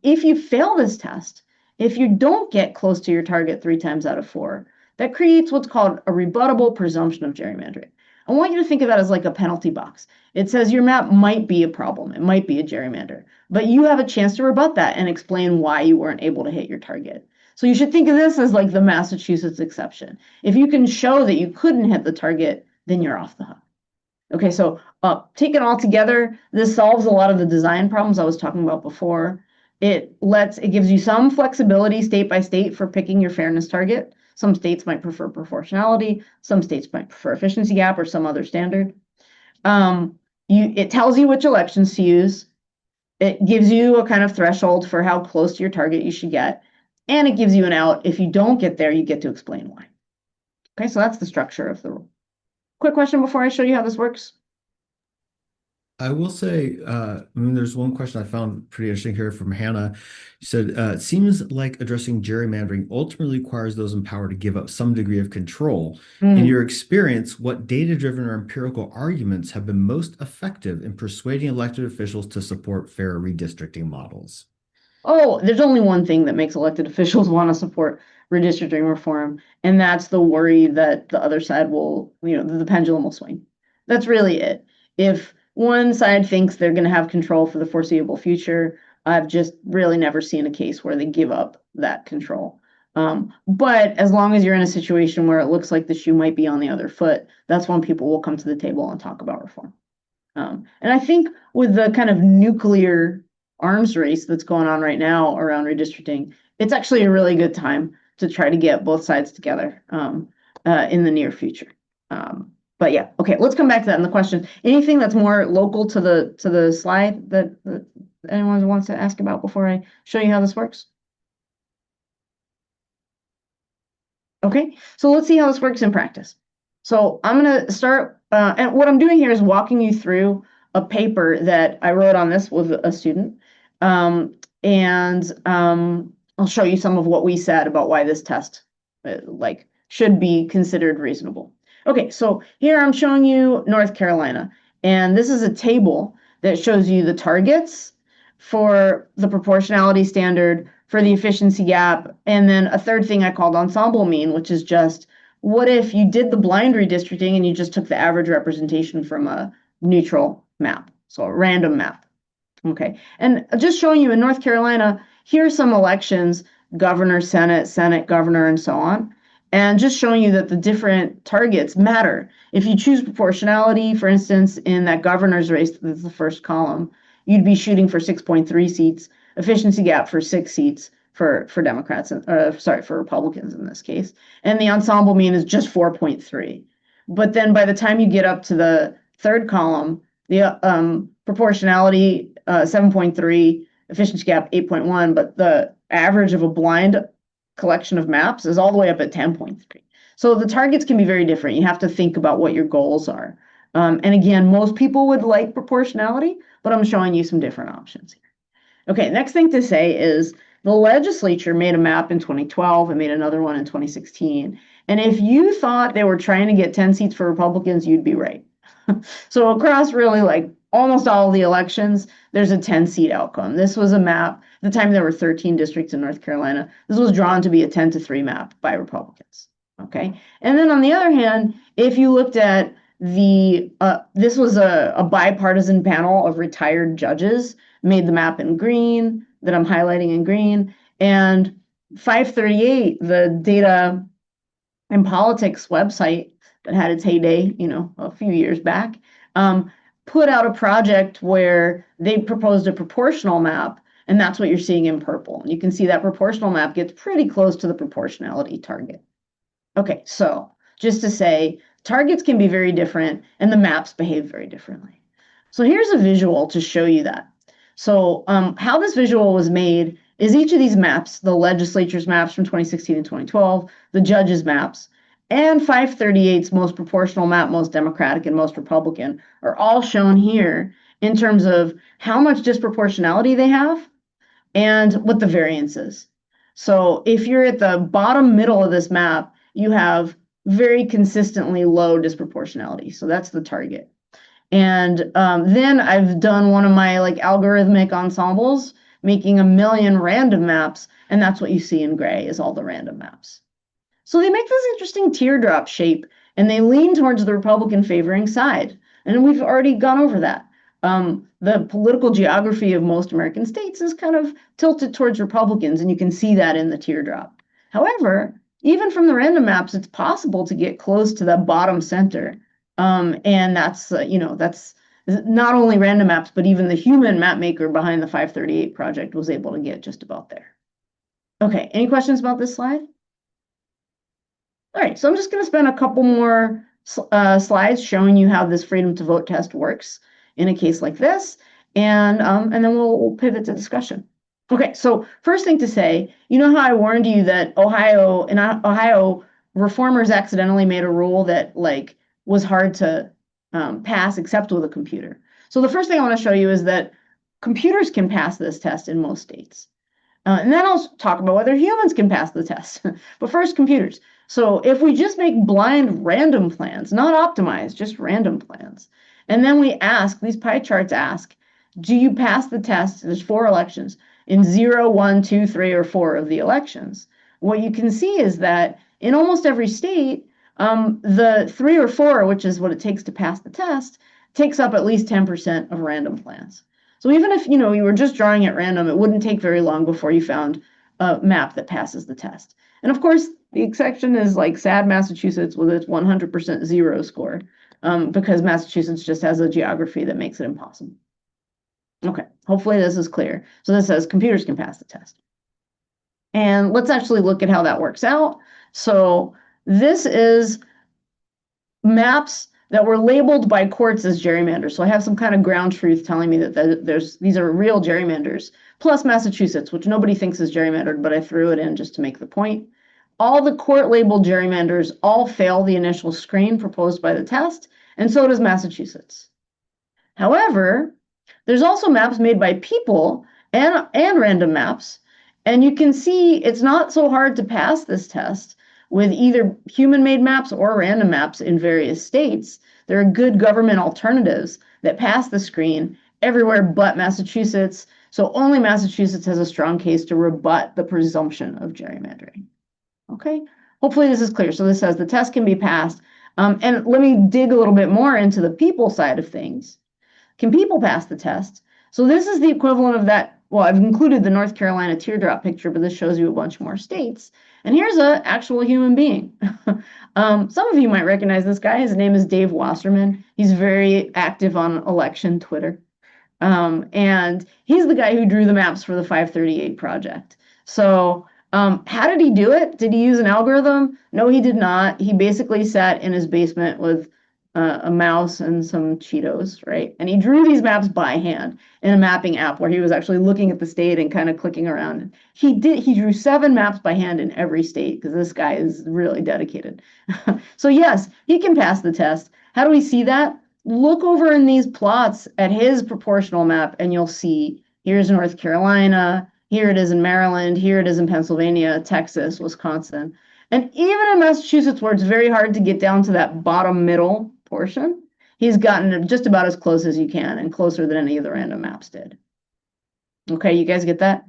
if you fail this test, if you don't get close to your target 3 times out of 4, that creates what's called a rebuttable presumption of gerrymandering. I want you to think of that as like a penalty box. It says your map might be a problem. It might be a gerrymander, but you have a chance to rebut that and explain why you weren't able to hit your target. So you should think of this as like the Massachusetts exception. If you can show that you couldn't hit the target, then you're off the hook. Okay, so taken all together, this solves a lot of the design problems I was talking about before. It gives you some flexibility state by state for picking your fairness target. Some states might prefer proportionality, some states might prefer efficiency gap or some other standard. It tells you which elections to use. It gives you a kind of threshold for how close to your target you should get. And it gives you an out. If you don't get there, you get to explain why. Okay, so that's the structure of the rule. quick question before I show you how this works? I will say, there's one question I found pretty interesting here from Hannah. She said, it seems like addressing gerrymandering ultimately requires those in power to give up some degree of control. In Mm. your experience, what data-driven or empirical arguments have been most effective in persuading elected officials to support fair redistricting models? Oh, there's only one thing that makes elected officials want to support redistricting reform, and that's the worry that the other side will, the pendulum will swing. That's really it. If one side thinks they're going to have control for the foreseeable future, I've just really never seen a case where they give up that control. But as long as you're in a situation where it looks like the shoe might be on the other foot, that's when people will come to the table and talk about reform. And I think with the kind of nuclear arms race that's going on right now around redistricting, it's actually a really good time to try to get both sides together in the near future. But yeah, okay, let's come back to that in the question. Anything that's more local to the slide that anyone wants to ask about before I show you how this works? Okay, so let's see how this works in practice. So I'm going to start, and what I'm doing here is walking you through a paper that I wrote on this with a student. And I'll show you some of what we said about why this test should be considered reasonable. Okay, so here I'm showing you North Carolina, and this is a table that shows you the targets for the proportionality standard, for the efficiency gap, and then a third thing I called ensemble mean, which is just what if you did the blind redistricting and you just took the average representation from a neutral map, so a random map. Okay, and just showing you in North Carolina, here are some elections, governor, Senate, governor, and so on. And just showing you that the different targets matter. If you choose proportionality, for instance, in that governor's race, that's the first column, you'd be shooting for 6.3 seats, efficiency gap for 6 seats for Democrats, for Republicans in this case. And the ensemble mean is just 4.3. But then by the time you get up to the third column, the proportionality 7.3, efficiency gap 8.1, but the average of a blind collection of maps is all the way up at 10.3. So the targets can be very different. You have to think about what your goals are. And again, most people would like proportionality, but I'm showing you some different options here. Okay, next thing to say is the legislature made a map in 2012 and made another one in 2016. And if you thought they were trying to get 10 seats for Republicans, you'd be right. So across really like almost all of the elections, there's a 10-seat outcome. This was a map. At the time, there were 13 districts in North Carolina. This was drawn to be a 10-3 map by Republicans. Okay. And then on the other hand, if you looked at this was a bipartisan panel of retired judges, made the map in green that I'm highlighting in green. And 538, the data and politics website that had its heyday, a few years back, put out a project where they proposed a proportional map, and that's what you're seeing in purple. And you can see that proportional map gets pretty close to the proportionality target. Okay, so just to say, targets can be very different, and the maps behave very differently. So here's a visual to show you that. So how this visual was made is each of these maps, the legislature's maps from 2016 and 2012, the judges' maps, and 538's most proportional map, most Democratic and most Republican, are all shown here in terms of how much disproportionality they have and what the variance is. So if you're at the bottom middle of this map, you have very consistently low disproportionality. So that's the target. And then I've done one of my algorithmic ensembles, making 1 million random maps, and that's what you see in gray is all the random maps. So they make this interesting teardrop shape, and they lean towards the Republican favoring side. And we've already gone over that. The political geography of most American states is kind of tilted towards Republicans, and you can see that in the teardrop. However, even from the random maps, it's possible to get close to the bottom center. And that's not only random maps, but even the human map maker behind the 538 project was able to get just about there. Okay, any questions about this slide? All right, so I'm just going to spend a couple more slides showing you how this freedom to vote test works in a case like this, and then we'll pivot to discussion. Okay, so first thing to say, you know how I warned you that in Ohio, reformers accidentally made a rule that was hard to pass except with a computer. So the first thing I want to show you is that computers can pass this test in most states. And then I'll talk about whether humans can pass the test. But first, computers. So if we just make blind random plans, not optimized, just random plans, and then we ask, these pie charts ask, do you pass the test? There's 4 elections in 0, 1, 2, 3, or 4 of the elections. What you can see is that in almost every state, the 3 or 4, which is what it takes to pass the test, takes up at least 10% of random plans. So even if you were just drawing at random, it wouldn't take very long before you found a map that passes the test. And of course, the exception is like sad Massachusetts with its 100% zero score, because Massachusetts just has a geography that makes it impossible. Okay, hopefully this is clear. So this says computers can pass the test. And let's actually look at how that works out. So this is maps that were labeled by courts as gerrymanders. So I have some kind of ground truth telling me that these are real gerrymanders, plus Massachusetts, which nobody thinks is gerrymandered, but I threw it in just to make the point. All the court-labeled gerrymanders all fail the initial screen proposed by the test, and so does Massachusetts. However, there's also maps made by people and random maps, and you can see it's not so hard to pass this test with either human-made maps or random maps in various states. There are good government alternatives that pass the screen everywhere but Massachusetts, so only Massachusetts has a strong case to rebut the presumption of gerrymandering. Okay, hopefully this is clear. So this says the test can be passed. And let me dig a little bit more into the people side of things. Can people pass the test? So this is the equivalent of that. Well, I've included the North Carolina teardrop picture, but this shows you a bunch more states. And here's an actual human being. Some of you might recognize this guy. His name is Dave Wasserman. He's very active on election Twitter. And he's the guy who drew the maps for the 538 project. So how did he do it? Did he use an algorithm? No, he did not. He basically sat in his basement with a mouse and some Cheetos, right? And he drew these maps by hand in a mapping app where he was actually looking at the state and kind of clicking around. He drew 7 maps by hand in every state because this guy is really dedicated. So yes, he can pass the test. How do we see that? Look over in these plots at his proportional map and you'll see here's North Carolina, here it is in Maryland, here it is in Pennsylvania, Texas, Wisconsin. And even in Massachusetts, where it's very hard to get down to that bottom middle portion, he's gotten just about as close as you can and closer than any of the random maps did. Okay, you guys get that?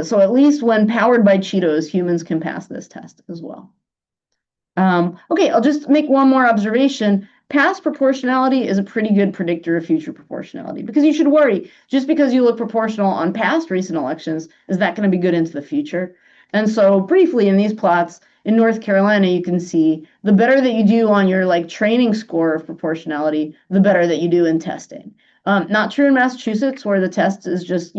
So at least when powered by Cheetos, humans can pass this test as well. Okay, I'll just make one more observation. Past proportionality is a pretty good predictor of future proportionality because you should worry. Just because you look proportional on past recent elections, is that going to be good into the future? And so briefly in these plots, in North Carolina, you can see the better that you do on your training score of proportionality, the better that you do in testing. Not true in Massachusetts, where the test is just,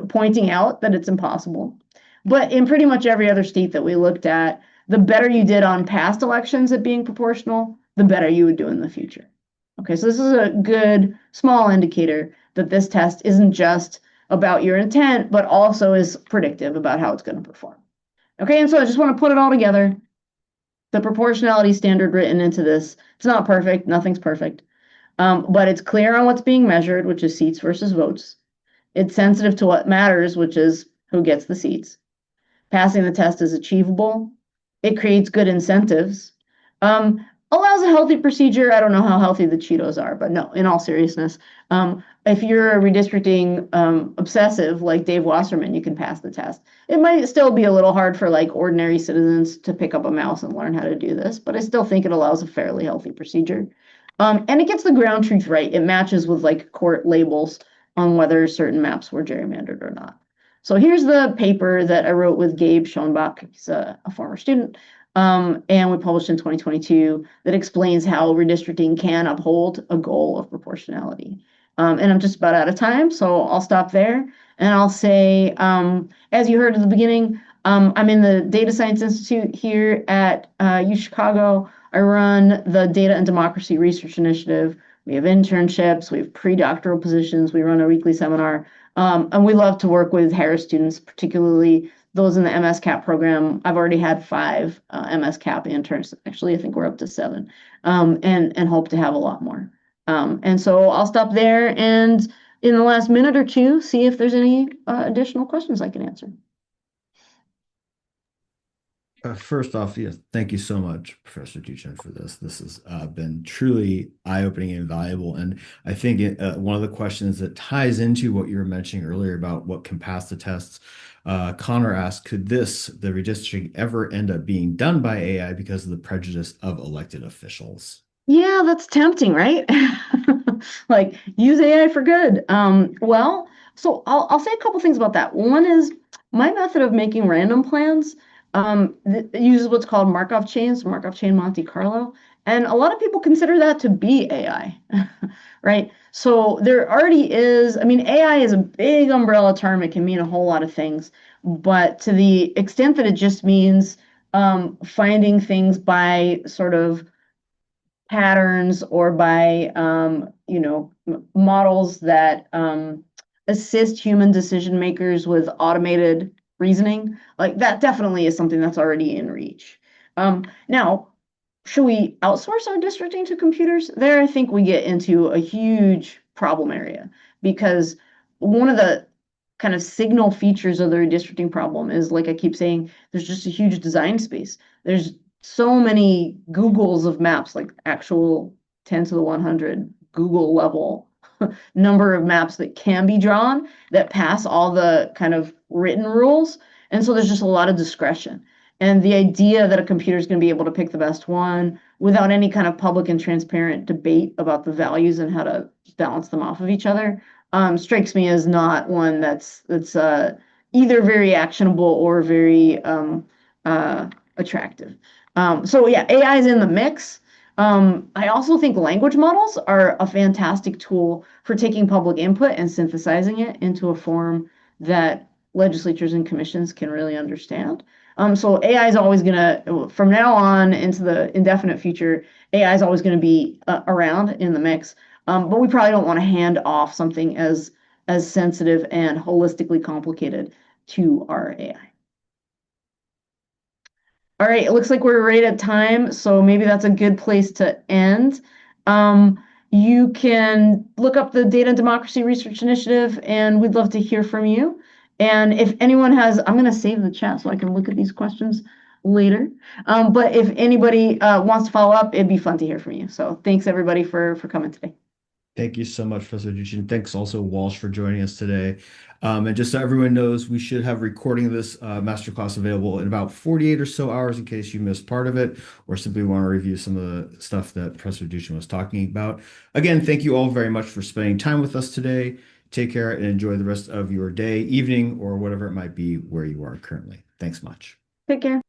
pointing out that it's impossible. But in pretty much every other state that we looked at, the better you did on past elections at being proportional, the better you would do in the future. Okay, so this is a good small indicator that this test isn't just about your intent, but also is predictive about how it's going to perform. Okay, and so I just want to put it all together. The proportionality standard written into this, it's not perfect, nothing's perfect, but it's clear on what's being measured, which is seats versus votes. It's sensitive to what matters, which is who gets the seats. Passing the test is achievable. It creates good incentives. Allows a healthy procedure. I don't know how healthy the Cheetos are, but no, in all seriousness, if you're a redistricting obsessive like Dave Wasserman, you can pass the test. It might still be a little hard for ordinary citizens to pick up a mouse and learn how to do this, but I still think it allows a fairly healthy procedure. And it gets the ground truth right. It matches with court labels on whether certain maps were gerrymandered or not. So here's the paper that I wrote with Gabe Schoenbach. He's a former student. And we published in 2022 that explains how redistricting can uphold a goal of proportionality. And I'm just about out of time, so I'll stop there. And I'll say, as you heard at the beginning, I'm in the Data Science Institute here at U Chicago. I run the Data and Democracy Research Initiative. We have internships, we have pre-doctoral positions, we run a weekly seminar, and we love to work with Harris students, particularly those in the MSCAP program. I've already had 5 MSCAP interns. Actually, I think we're up to 7, and hope to have a lot more. And so I'll stop there and in the last minute or two, see if there's any additional questions I can answer. First off, yes, thank you so much, Professor Duchin, for this. This has been truly eye-opening and valuable. And I think one of the questions that ties into what you were mentioning earlier about what can pass the tests, Connor asked, could the redistricting ever end up being done by AI because of the prejudice of elected officials? Yeah, that's tempting, right? Like use AI for good. Well, so I'll say a couple things about that. One is my method of making random plans uses what's called Markov chains, Markov chain Monte Carlo, and a lot of people consider that to be AI, right? So there already is, I mean, AI is a big umbrella term. It can mean a whole lot of things, but to the extent that it just means finding things by sort of patterns or by models that assist human decision makers with automated reasoning, like that definitely is something that's already in reach. Now, should we outsource our districting to computers? There, I think we get into a huge problem area because one of the kind of signal features of the redistricting problem is, like I keep saying, there's just a huge design space. There's so many Googles of maps, like actual 10 to the 100 Google level number of maps that can be drawn that pass all the kind of written rules. And so there's just a lot of discretion. And the idea that a computer is going to be able to pick the best one without any kind of public and transparent debate about the values and how to balance them off of each other strikes me as not one that's either very actionable or very attractive. So yeah, AI is in the mix. I also think language models are a fantastic tool for taking public input and synthesizing it into a form that legislatures and commissions can really understand. So AI is always going to, from now on into the indefinite future, AI is always going to be around in the mix. But we probably don't want to hand off something as sensitive and holistically complicated to our AI. All right, it looks like we're right at time, so maybe that's a good place to end. You can look up the Data and Democracy Research Initiative, and we'd love to hear from you. And if anyone has, I'm going to save the chat so I can look at these questions later. But if anybody wants to follow up, it'd be fun to hear from you. So thanks everybody for coming today. Thank you so much, Professor Duchin. Thanks also, Walsh, for joining us today. And just so everyone knows, we should have recording of this masterclass available in about 48 or so hours in case you missed part of it or simply want to review some of the stuff that Professor Duchin was talking about. Again, thank you all very much for spending time with us today. Take care and enjoy the rest of your day, evening, or whatever it might be where you are currently. Thanks much. Take care.